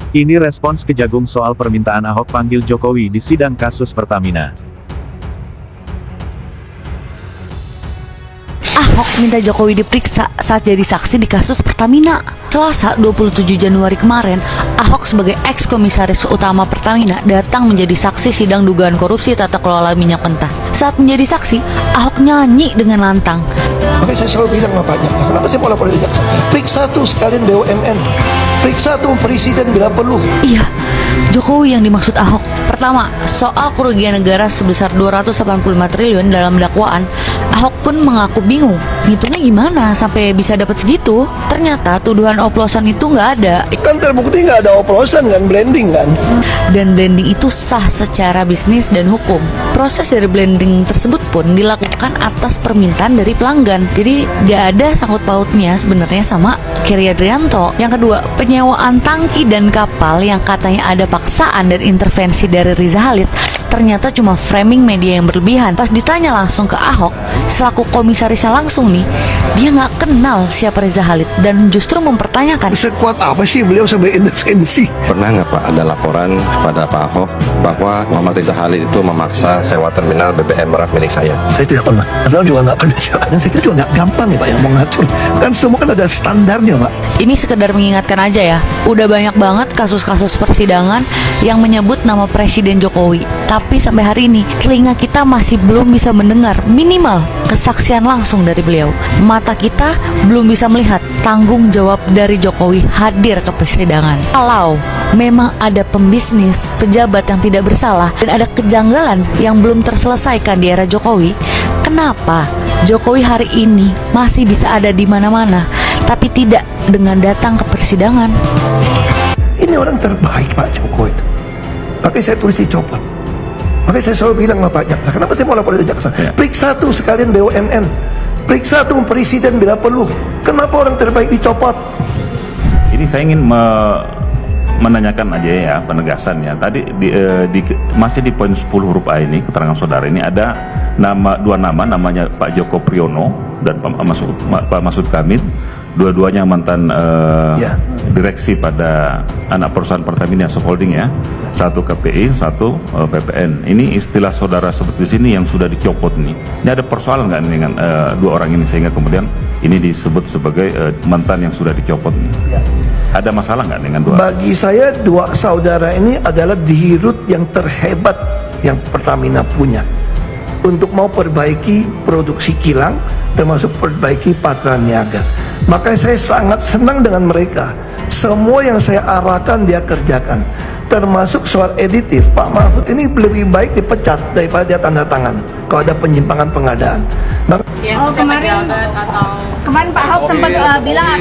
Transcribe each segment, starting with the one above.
Ini respons Kejagung soal permintaan Ahok panggil Jokowi di sidang kasus Pertamina. Ahok minta Jokowi diperiksa saat jadi saksi di kasus Pertamina. Selasa 27 Januari kemarin, Ahok sebagai ex-komisaris utama Pertamina datang menjadi saksi sidang dugaan korupsi tata kelola minyak mentah. Saat menjadi saksi, Ahok nyanyi dengan lantang. Makanya saya selalu bilang sama Pak Jaksa, kenapa saya mau lapor dari Jaksa? Periksa tuh sekalian BUMN, periksa tuh presiden bila perlu. Iya, Jokowi yang dimaksud Ahok. Pertama, soal kerugian negara sebesar 285 triliun dalam dakwaan, Ahok pun mengaku bingung. Ngitungnya gimana sampai bisa dapat segitu? Ternyata tuduhan oplosan itu nggak ada. Kan terbukti nggak ada oplosan kan, blending kan. Dan blending itu sah secara bisnis dan hukum. Proses dari blending tersebut pun dilakukan atas permintaan dari pelanggan. Jadi nggak ada sangkut pautnya sebenarnya sama Keri Adrianto. Yang kedua, penyewaan tangki dan kapal yang katanya ada paksaan dan intervensi dari Riza Halid ternyata cuma framing media yang berlebihan. Pas ditanya langsung ke Ahok, selaku komisarisnya langsung nih, dia nggak kenal siapa Riza Halid dan justru mempertanyakan Sekuat apa sih beliau sampai intervensi? Pernah nggak Pak ada laporan kepada Pak Ahok bahwa Muhammad Riza Halid itu memaksa sewa terminal BBM Merak milik saya? Saya tidak pernah. Padahal juga nggak pernah siapa. Dan saya kira juga nggak gampang ya Pak yang mengatur. Kan semua kan ada standarnya Pak. ini sekedar mengingatkan aja ya, udah banyak banget kasus-kasus persidangan yang menyebut nama Presiden Jokowi. Tapi sampai hari ini, telinga kita masih belum bisa mendengar minimal kesaksian langsung dari beliau. Mata kita belum bisa melihat tanggung jawab dari Jokowi hadir ke persidangan. Kalau memang ada pembisnis, pejabat yang tidak bersalah, dan ada kejanggalan yang belum terselesaikan di era Jokowi, kenapa Jokowi hari ini masih bisa ada di mana-mana, tapi tidak dengan datang ke persidangan? Ini orang terbaik Pak Jokowi itu. Makanya saya tulis dicopot. Makanya saya selalu bilang sama Pak Jaksa, kenapa saya mau lapor dari Jaksa? Periksa tuh sekalian BUMN, periksa tuh presiden bila perlu. Kenapa orang terbaik dicopot? Ini saya ingin menanyakan aja ya penegasan ya. Tadi masih di poin 10 huruf A ini keterangan saudara ini ada dua nama, namanya Pak Joko Priyono dan Pak Masud Kamil. Dua-duanya mantan direksi pada anak perusahaan Pertamina Holding ya. Satu KPI, satu PPN. Ini istilah saudara sebut di sini yang sudah dicopot nih. Ini ada persoalan nggak dengan dua orang ini sehingga kemudian ini disebut sebagai mantan yang sudah dicopot nih? Ada masalah nggak dengan dua? Bagi saya dua saudara ini adalah dirut yang terhebat yang Pertamina punya untuk mau perbaiki produksi kilang, termasuk perbaiki Patraniaga. Makanya saya sangat senang dengan mereka. Semua yang saya arahkan dia kerjakan, termasuk soal editif. Pak Mahfud ini lebih baik dipecat daripada dia tanda tangan kalau ada penyimpangan pengadaan. Kemarin Pak Ahok sempat bilang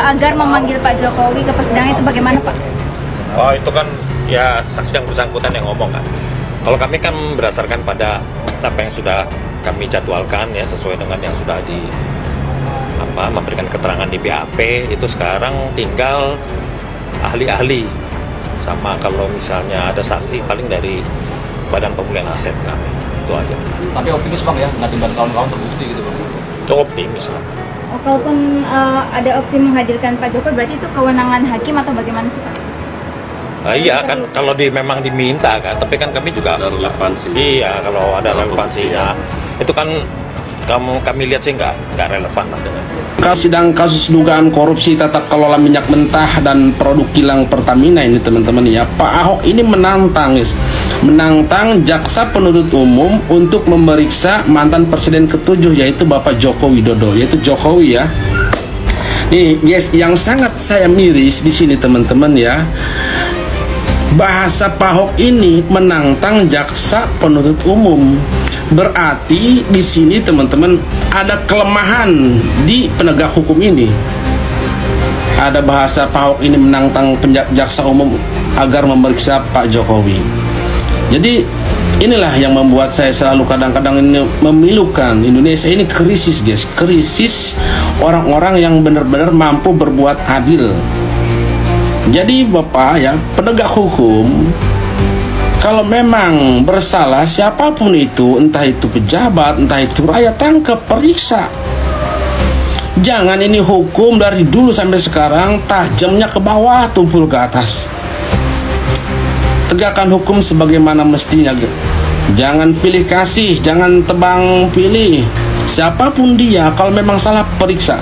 agar memanggil Pak Jokowi ke persidangan, itu bagaimana Pak? Oh itu kan ya saksi yang bersangkutan yang ngomong kan. Kalau kami kan berdasarkan pada apa yang sudah kami jadwalkan ya, sesuai dengan yang sudah memberikan keterangan di BAP, itu sekarang tinggal ahli-ahli sama kalau misalnya ada saksi paling dari Badan Pemulihan Aset kami, itu aja. Tapi optimis Bang ya, nggak kawan-kawan terbukti gitu Bang? Itu optimis lah. Kalaupun ada opsi menghadirkan Pak Jokowi, berarti itu kewenangan hakim atau bagaimana sih Pak? Iya kan, kalau memang diminta kan, tapi kan kami juga ada relevansi. Iya, kalau ada relevansinya, itu kan kami lihat sih nggak relevan lah dengan sidang kasus dugaan korupsi tata kelola minyak mentah dan produk kilang Pertamina ini teman-teman ya. Pak Ahok ini menantang jaksa penuntut umum untuk memeriksa mantan presiden ke-7 yaitu Bapak Joko Widodo, yaitu Jokowi ya. Nih guys, yang sangat saya miris di sini teman-teman ya, bahasa Pak Ahok ini menantang jaksa penuntut umum. Berarti di sini teman-teman ada kelemahan di penegak hukum ini. Ada bahasa Pak Ahok ini menantang jaksa umum agar memeriksa Pak Jokowi. Jadi inilah yang membuat saya selalu kadang-kadang ini memilukan Indonesia ini krisis guys, krisis orang-orang yang benar-benar mampu berbuat adil. Jadi Bapak ya, penegak hukum kalau memang bersalah siapapun itu, entah itu pejabat, entah itu rakyat, tangkap, periksa. Jangan ini hukum dari dulu sampai sekarang tajamnya ke bawah, tumpul ke atas. Tegakkan hukum sebagaimana mestinya gitu. Jangan pilih kasih, jangan tebang pilih. Siapapun dia, kalau memang salah periksa.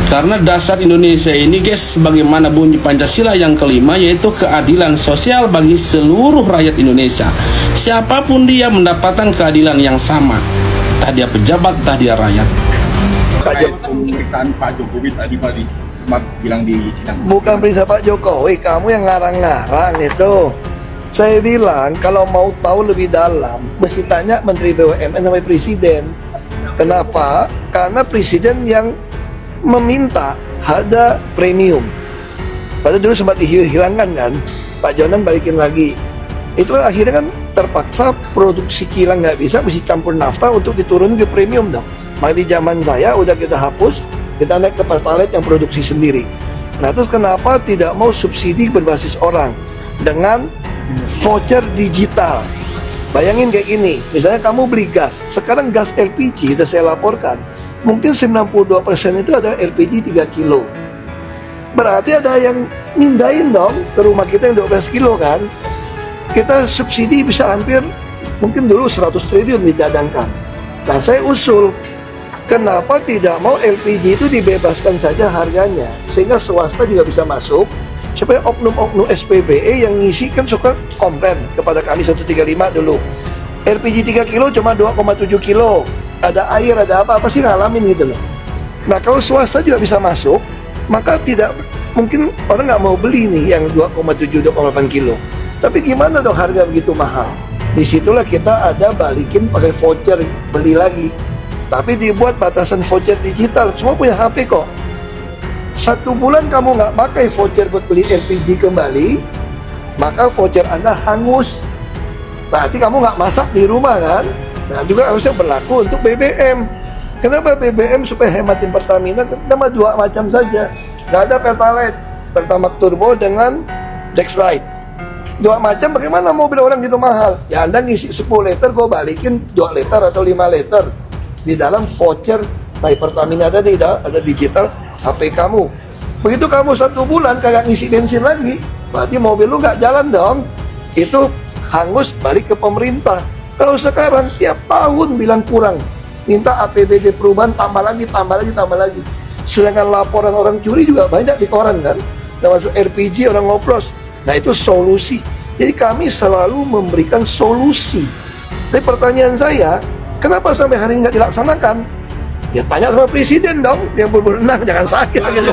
Karena dasar Indonesia ini guys, sebagaimana bunyi Pancasila yang kelima, yaitu keadilan sosial bagi seluruh rakyat Indonesia. Siapapun dia mendapatkan keadilan yang sama, entah dia pejabat, entah dia rakyat. Pemeriksaan Pak Jokowi tadi bilang di sidang. Bukan perintah Pak Jokowi, kamu yang ngarang-ngarang itu. Saya bilang kalau mau tahu lebih dalam, mesti tanya Menteri BUMN sampai Presiden. Kenapa? Karena Presiden yang meminta ada premium. Padahal dulu sempat dihilangkan kan, Pak Jonan balikin lagi. Itu akhirnya kan terpaksa produksi kilang nggak bisa, mesti campur nafta untuk diturun ke premium dong. Maka di zaman saya udah kita hapus, kita naik ke Pertalite yang produksi sendiri. Nah terus kenapa tidak mau subsidi berbasis orang dengan voucher digital? Bayangin kayak gini, misalnya kamu beli gas, sekarang gas LPG sudah saya laporkan, mungkin 92% itu ada LPG 3 kilo. Berarti ada yang mindahin dong ke rumah kita yang 12 kilo kan. Kita subsidi bisa hampir, mungkin dulu 100 triliun dicadangkan. Nah saya usul, kenapa tidak mau LPG itu dibebaskan saja harganya, sehingga swasta juga bisa masuk, supaya oknum-oknum SPBE yang ngisi kan suka komplain kepada kami 135 dulu. LPG 3 kilo cuma 2,7 kilo. Ada air, ada apa sih ngalamin gitu loh. Nah kalau swasta juga bisa masuk, maka tidak mungkin orang nggak mau beli nih yang 2,7, 2,8 kilo. Tapi gimana dong harga begitu mahal? Disitulah kita ada balikin pakai voucher, beli lagi. Tapi dibuat batasan voucher digital, semua punya HP kok. 1 bulan kamu nggak pakai voucher buat beli LPG kembali, maka voucher Anda hangus. Berarti kamu nggak masak di rumah kan? Nah juga harusnya berlaku untuk BBM. Kenapa BBM? Supaya hematin Pertamina, nama 2 macam saja. Nggak ada Pertalite, Pertamax Turbo dengan Dexlite. 2 macam, bagaimana mobil orang gitu mahal? Ya Anda ngisi 10 liter, gue balikin 2 liter atau 5 liter. Di dalam voucher My Pertamina tadi ada digital HP kamu. Begitu kamu 1 bulan kagak ngisi bensin lagi, berarti mobil lu nggak jalan dong. Itu hangus, balik ke pemerintah. Kalau sekarang tiap tahun bilang kurang, minta APBD perubahan tambah lagi. Sedangkan laporan orang curi juga banyak di koran kan, termasuk LPG orang ngoplos. Nah itu solusi. Jadi kami selalu memberikan solusi. Tapi pertanyaan saya, kenapa sampai hari ini nggak dilaksanakan? Ya tanya sama Presiden dong, yang berwenang, jangan saya gitu.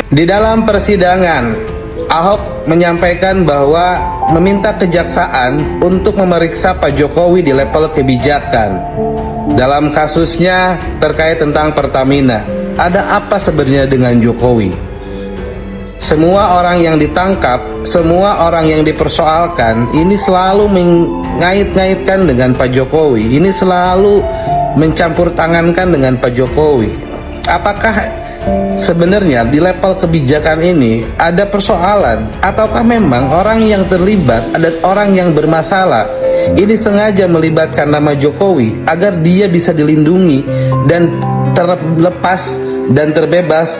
Di dalam persidangan, Ahok menyampaikan bahwa meminta kejaksaan untuk memeriksa Pak Jokowi di level kebijakan. Dalam kasusnya terkait tentang Pertamina, ada apa sebenarnya dengan Jokowi? Semua orang yang ditangkap, semua orang yang dipersoalkan, ini selalu mengait-ngaitkan dengan Pak Jokowi. Ini selalu mencampur tangankan dengan Pak Jokowi. Apakah sebenarnya di level kebijakan ini ada persoalan, ataukah memang orang yang terlibat, ada orang yang bermasalah ini sengaja melibatkan nama Jokowi agar dia bisa dilindungi dan terlepas dan terbebas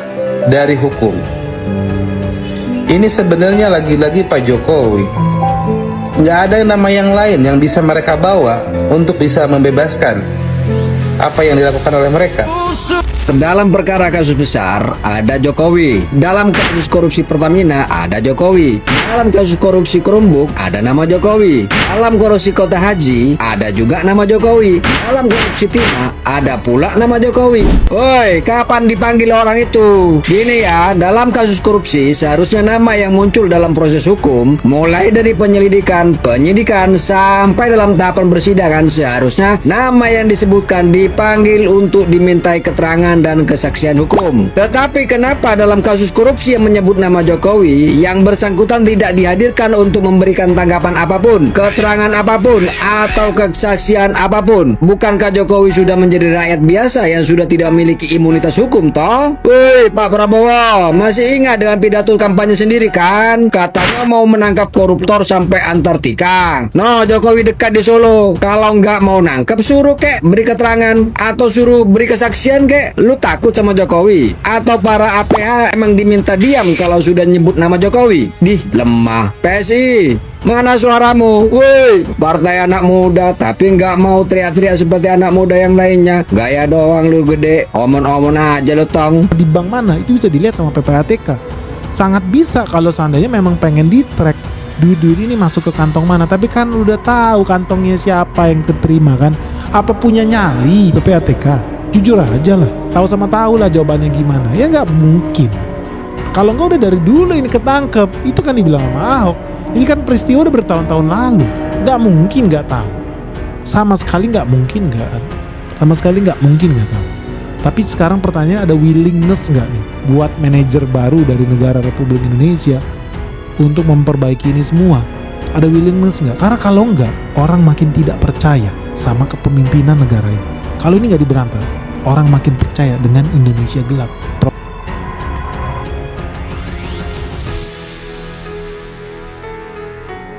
dari hukum? Ini sebenarnya lagi-lagi Pak Jokowi, nggak ada nama yang lain yang bisa mereka bawa untuk bisa membebaskan apa yang dilakukan oleh mereka. Dalam perkara kasus besar ada Jokowi, dalam kasus korupsi Pertamina ada Jokowi, dalam kasus korupsi Kerumbuk ada nama Jokowi, dalam korupsi Kota Haji ada juga nama Jokowi, dalam korupsi Timah ada pula nama Jokowi. Woi, kapan dipanggil orang itu? Gini ya, dalam kasus korupsi seharusnya nama yang muncul dalam proses hukum, mulai dari penyelidikan, penyidikan sampai dalam tahapan persidangan, seharusnya nama yang disebutkan dipanggil untuk dimintai keterangan dan kesaksian hukum. Tetapi kenapa dalam kasus korupsi yang menyebut nama Jokowi, yang bersangkutan tidak dihadirkan untuk memberikan tanggapan apapun, keterangan apapun, atau kesaksian apapun? Bukankah Jokowi sudah menjadi rakyat biasa yang sudah tidak memiliki imunitas hukum toh? Woi Pak Prabowo, masih ingat dengan pidato kampanye sendiri kan? Katanya mau menangkap koruptor sampai Antartika. No, Jokowi dekat di Solo. Kalau nggak mau nangkep, suruh kek beri keterangan atau suruh beri kesaksian kek. Lu takut sama Jokowi? Atau para APH emang diminta diam kalau sudah nyebut nama Jokowi? Dih, lemah. PSI, mana suaramu? Woi, partai anak muda tapi nggak mau teriak-teriak seperti anak muda yang lainnya. Gaya doang lu gede, omon-omon aja lu tong. Di bank mana itu bisa dilihat sama PPATK. Sangat bisa kalau seandainya memang pengen di track duit ini masuk ke kantong mana. Tapi kan lu udah tahu kantongnya siapa yang keterima kan. Apa punya nyali PPATK? Jujur aja lah, tahu sama tahu lah jawabannya gimana. Ya nggak mungkin. Kalau nggak udah dari dulu ini ketangkep, itu kan dibilang sama Ahok. Ini kan peristiwa udah bertahun-tahun lalu. Nggak mungkin nggak tahu. Sama sekali nggak mungkin nggak. Sama sekali nggak mungkin nggak tahu. Tapi sekarang pertanyaan, ada willingness nggak nih buat manajer baru dari negara Republik Indonesia untuk memperbaiki ini semua? Ada willingness nggak? Karena kalau nggak, orang makin tidak percaya sama kepemimpinan negara ini. Kalau ini nggak diberantas, orang makin percaya dengan Indonesia gelap.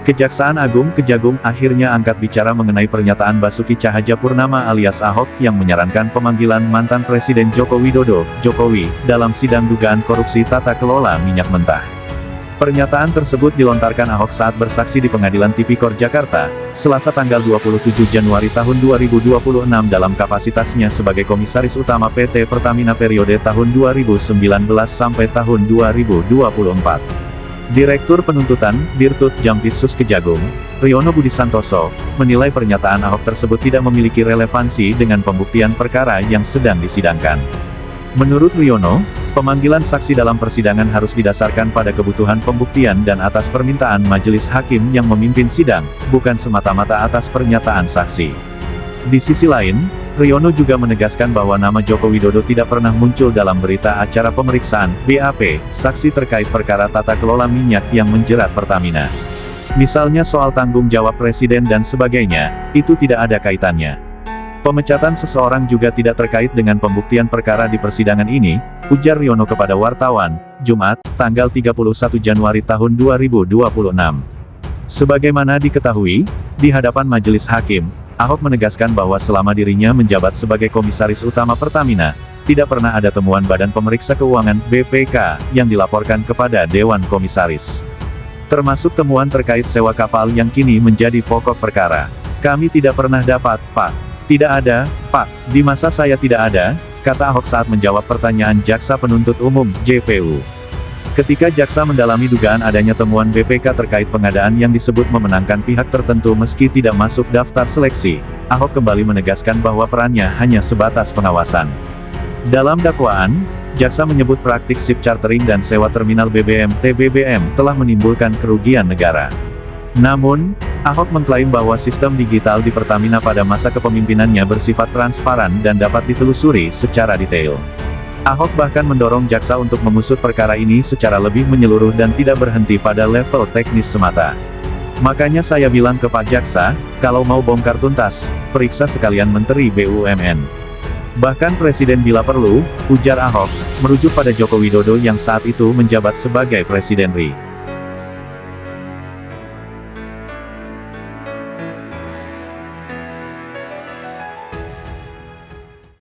Kejaksaan Agung Kejagung akhirnya angkat bicara mengenai pernyataan Basuki Cahayapurnama alias Ahok yang menyarankan pemanggilan mantan Presiden Joko Widodo, Jokowi, dalam sidang dugaan korupsi tata kelola minyak mentah. Pernyataan tersebut dilontarkan Ahok saat bersaksi di Pengadilan Tipikor Jakarta, Selasa tanggal 27 Januari tahun 2026 dalam kapasitasnya sebagai Komisaris Utama PT Pertamina periode tahun 2019 sampai tahun 2024. Direktur Penuntutan, Dirtut Jampitsus Kejagung, Riono Budi Santoso, menilai pernyataan Ahok tersebut tidak memiliki relevansi dengan pembuktian perkara yang sedang disidangkan. Menurut Riono, pemanggilan saksi dalam persidangan harus didasarkan pada kebutuhan pembuktian dan atas permintaan majelis hakim yang memimpin sidang, bukan semata-mata atas pernyataan saksi. Di sisi lain, Riono juga menegaskan bahwa nama Joko Widodo tidak pernah muncul dalam berita acara pemeriksaan, BAP, saksi terkait perkara tata kelola minyak yang menjerat Pertamina. Misalnya soal tanggung jawab presiden dan sebagainya, itu tidak ada kaitannya. Pemecatan seseorang juga tidak terkait dengan pembuktian perkara di persidangan ini, ujar Riono kepada wartawan, Jumat, tanggal 31 Januari tahun 2026. Sebagaimana diketahui, di hadapan majelis hakim, Ahok menegaskan bahwa selama dirinya menjabat sebagai Komisaris Utama Pertamina, tidak pernah ada temuan Badan Pemeriksa Keuangan (BPK) yang dilaporkan kepada Dewan Komisaris. Termasuk temuan terkait sewa kapal yang kini menjadi pokok perkara. Kami tidak pernah dapat, Pak. Tidak ada, Pak. Di masa saya tidak ada, kata Ahok saat menjawab pertanyaan Jaksa Penuntut Umum, JPU. Ketika jaksa mendalami dugaan adanya temuan BPK terkait pengadaan yang disebut memenangkan pihak tertentu meski tidak masuk daftar seleksi, Ahok kembali menegaskan bahwa perannya hanya sebatas pengawasan. Dalam dakwaan, jaksa menyebut praktik ship chartering dan sewa terminal BBM (TBBM) telah menimbulkan kerugian negara. Namun, Ahok mengklaim bahwa sistem digital di Pertamina pada masa kepemimpinannya bersifat transparan dan dapat ditelusuri secara detail. Ahok bahkan mendorong jaksa untuk mengusut perkara ini secara lebih menyeluruh dan tidak berhenti pada level teknis semata. Makanya saya bilang ke Pak Jaksa, kalau mau bongkar tuntas, periksa sekalian Menteri BUMN. Bahkan Presiden bila perlu, ujar Ahok, merujuk pada Joko Widodo yang saat itu menjabat sebagai Presiden RI.